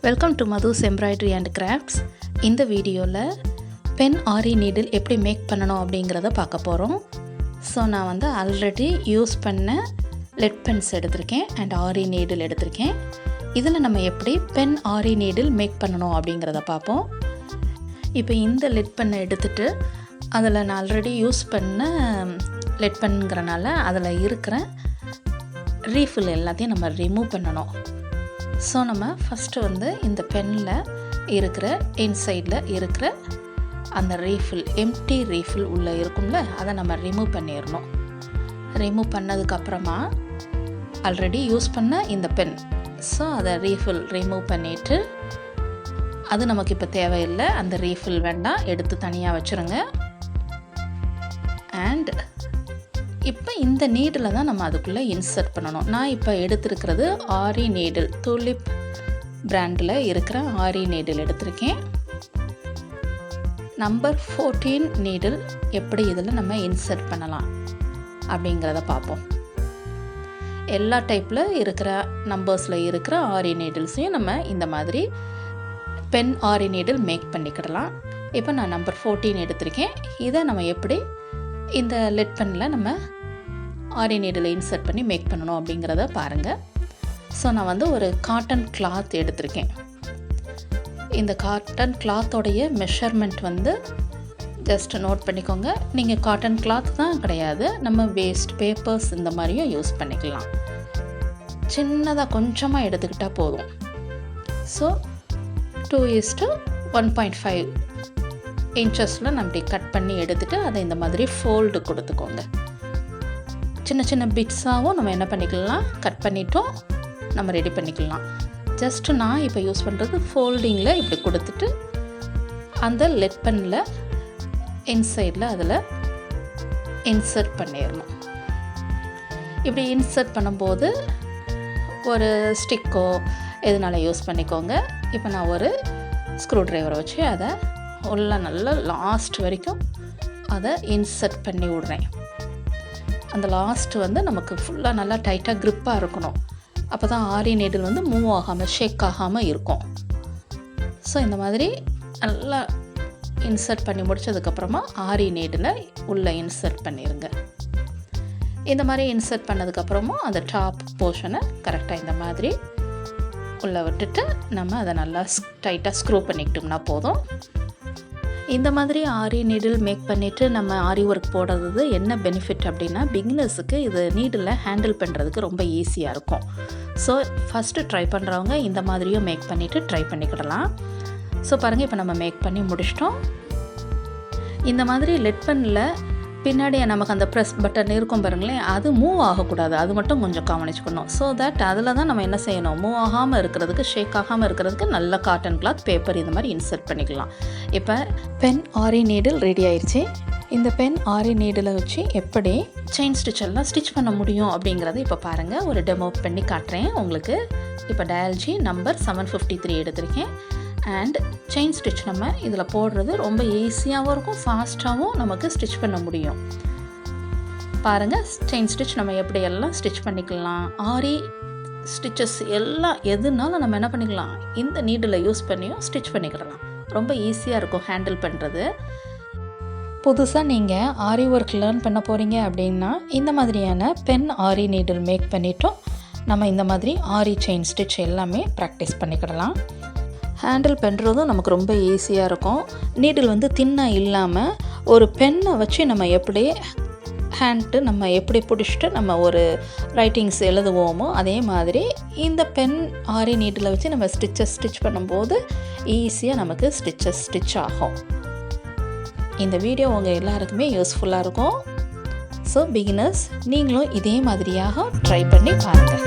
Welcome to Madhu's embroidery and crafts. இந்த வீடியோவில் pen ஆரி needle எப்படி மேக் பண்ணணும் அப்படிங்கிறத பார்க்க போகிறோம். ஸோ நான் ஆல்ரெடி யூஸ் பண்ண லெட் பென்ஸ் எடுத்திருக்கேன் அண்ட் ஆரி நீடில் எடுத்திருக்கேன். இதில் நம்ம எப்படி பென் ஆரி நீடில் மேக் பண்ணணும் அப்படிங்கிறத பார்ப்போம். இப்போ இந்த லெட் பென்னை எடுத்துகிட்டு அதில் நான் ஆல்ரெடி யூஸ் பண்ண லெட் பென்ங்கிறனால அதில் இருக்கிற ரீஃபில் எல்லாத்தையும் நம்ம ரிமூவ் பண்ணணும். ஸோ நம்ம ஃபஸ்ட்டு இந்த பெனில் இருக்கிற இன்சைடில் இருக்கிற அந்த ரீஃபில் எம்டி ரீஃபில் உள்ளே இருக்கும்ல, அதை நம்ம ரிமூவ் பண்ணிடணும். ரிமூவ் பண்ணதுக்கப்புறமா ஆல்ரெடி யூஸ் பண்ண இந்த பென், ஸோ அதை ரீஃபில் ரிமூவ் பண்ணிவிட்டு அது நமக்கு இப்போ தேவையில்லை, அந்த ரீஃபில் வேண்டாம், எடுத்து தனியாக வச்சுருங்க. அண்ட் இப்போ இந்த நீடில் தான் நம்ம அதுக்குள்ளே இன்சர்ட் பண்ணணும். நான் இப்போ எடுத்துருக்கிறது ஆரி நீடில், துலிப் பிராண்டில் இருக்கிற ஆரி நீடில் எடுத்திருக்கேன். நம்பர் 14 நீடில் எப்படி இதில் நம்ம இன்சர்ட் பண்ணலாம் அப்படிங்கிறத பார்ப்போம். எல்லா டைப்பில் இருக்கிற நம்பர்ஸில் இருக்கிற ஆரி நீடில்ஸையும் நம்ம இந்த மாதிரி பென் ஆரி நீடில் மேக் பண்ணிக்கிடலாம். இப்போ நான் நம்பர் 14 எடுத்திருக்கேன். இதை நம்ம எப்படி இந்த லெட் பெனில் நம்ம ஆரி நீடில் இன்சர்ட் பண்ணி மேக் பண்ணணும் அப்படிங்கிறத பாருங்கள். ஸோ நான் ஒரு காட்டன் கிளாத் எடுத்திருக்கேன். இந்த காட்டன் கிளாத்தோடைய மெஷர்மெண்ட் ஜஸ்ட் நோட் பண்ணிக்கோங்க. நீங்கள் காட்டன் கிளாத் தான் கிடையாது, நம்ம வேஸ்ட் பேப்பர்ஸ் இந்த மாதிரியும் யூஸ் பண்ணிக்கலாம். சின்னதாக கொஞ்சமாக எடுத்துக்கிட்டால் போதும். ஸோ 2:1.5 இன்ச்சஸில் நம்ம இப்படி கட் பண்ணி எடுத்துகிட்டு அதை இந்த மாதிரி ஃபோல்டு கொடுத்துக்கோங்க. சின்ன சின்ன பிட்ஸாகவும் நம்ம என்ன பண்ணிக்கலாம், கட் பண்ணிட்டோம் நம்ம ரெடி பண்ணிக்கலாம். ஜஸ்ட்டு நான் இப்போ யூஸ் பண்ணுறது ஃபோல்டிங்கில் இப்படி கொடுத்துட்டு அந்த லெட் பெனில் இன்சைடில் அதில் இன்சர்ட் பண்ணிடணும். இப்படி இன்சர்ட் பண்ணும்போது ஒரு ஸ்டிக்கோ எதுனால யூஸ் பண்ணிக்கோங்க. இப்போ நான் ஒரு ஸ்க்ரூ ட்ரைவரை வச்சு அதை உள்ள நல்லா லாஸ்ட் வரைக்கும் அதை இன்சர்ட் பண்ணி விடுறேன். அந்த லாஸ்ட் நமக்கு ஃபுல்லாக நல்லா டைட்டாக க்ரிப்பாக இருக்கணும். அப்போ தான் ஆரி நீடில் மூவ் ஆகாமல் ஷேக் ஆகாமல் இருக்கும். ஸோ இந்த மாதிரி நல்லா இன்சர்ட் பண்ணி முடித்ததுக்கப்புறமா ஆரி நீடில் உள்ளே இன்சர்ட் பண்ணிடுங்க. இந்த மாதிரி இன்சர்ட் பண்ணதுக்கப்புறமா அந்த டாப் போர்ஷனை கரெக்டாக இந்த மாதிரி உள்ளே விட்டுட்டு நம்ம அதை நல்லா டைட்டாக ஸ்க்ரூ பண்ணிக்கிட்டோம்னா போதும். இந்த மாதிரி ஆரி நீடில் மேக் பண்ணிவிட்டு நம்ம ஆரி ஒர்க் போடுறது என்ன பெனிஃபிட் அப்படின்னா, பிகினர்ஸுக்கு இது நீடில் ஹேண்டில் பண்ணுறதுக்கு ரொம்ப ஈஸியாக இருக்கும். ஸோ ஃபஸ்ட்டு ட்ரை பண்ணுறவங்க இந்த மாதிரியும் மேக் பண்ணிவிட்டு ட்ரை பண்ணிக்கிடலாம். ஸோ பாருங்கள், இப்போ நம்ம மேக் பண்ணி முடிச்சிட்டோம். இந்த மாதிரி லெட் பெனில் பின்னாடி நமக்கு அந்த ப்ரெஸ் பட்டன் இருக்கும் பாருங்களேன், அது மூவ் ஆகக்கூடாது, அது மட்டும் கொஞ்சம் கவனிச்சுக்கணும். ஸோ தட் அதில் தான் நம்ம என்ன செய்யணும், மூவ் ஆகாமல் இருக்கிறதுக்கு, ஷேக் ஆகாமல் இருக்கிறதுக்கு நல்ல காட்டன் கிளாத் பேப்பர் இந்த மாதிரி இன்சர்ட் பண்ணிக்கலாம். இப்போ பென் ஆரி நீடில் ரெடி ஆயிடுச்சு. இந்த பென் ஆரி நீடில் வச்சு எப்படி செயின் ஸ்டிச் எல்லாம் ஸ்டிச் பண்ண முடியும் அப்படிங்கிறத இப்போ பாருங்கள், ஒரு டெமோ பண்ணி காட்டுறேன் உங்களுக்கு. இப்போ டயல்ஜி நம்பர் 753 எடுத்திருக்கேன். அண்ட் செயின் ஸ்டிச் நம்ம இதில் போடுறது ரொம்ப ஈஸியாகவும் இருக்கும், ஃபாஸ்ட்டாகவும் நமக்கு ஸ்டிச் பண்ண முடியும். பாருங்கள், செயின் ஸ்டிச் நம்ம எப்படியெல்லாம் ஸ்டிச் பண்ணிக்கலாம். ஆரி ஸ்டிச்சஸ் எல்லாம் எதுனாலும் நம்ம என்ன பண்ணிக்கலாம், இந்த நீடில் யூஸ் பண்ணியும் ஸ்டிச் பண்ணிக்கிடலாம். ரொம்ப ஈஸியாக இருக்கும் ஹேண்டில் பண்ணுறது. புதுசாக நீங்கள் ஆரி ஒர்க் லேர்ன் பண்ண போகிறீங்க அப்படின்னா இந்த மாதிரியான பென் ஆரி நீடில் மேக் பண்ணிட்டோம் நம்ம இந்த மாதிரி ஆரி செயின் ஸ்டிச் எல்லாமே ப்ராக்டிஸ் பண்ணிக்கிடலாம். ஹேண்டில் பண்ணுறதும் நமக்கு ரொம்ப ஈஸியாக இருக்கும். நீடில் தின்னாக இல்லாமல் ஒரு பென்னை வச்சு நம்ம எப்படி நம்ம எப்படி பிடிச்சிட்டு நம்ம ஒரு ரைட்டிங்ஸ் எழுதுவோமோ அதே மாதிரி இந்த பென் ஆரி நீடில் வச்சு நம்ம ஸ்டிச் பண்ணும்போது ஈஸியாக நமக்கு ஸ்டிச் ஆகும். இந்த வீடியோ உங்கள் எல்லாருக்குமே யூஸ்ஃபுல்லாக இருக்கும். ஸோ பிகினர்ஸ், நீங்களும் இதே மாதிரியாக ட்ரை பண்ணி பாருங்கள்.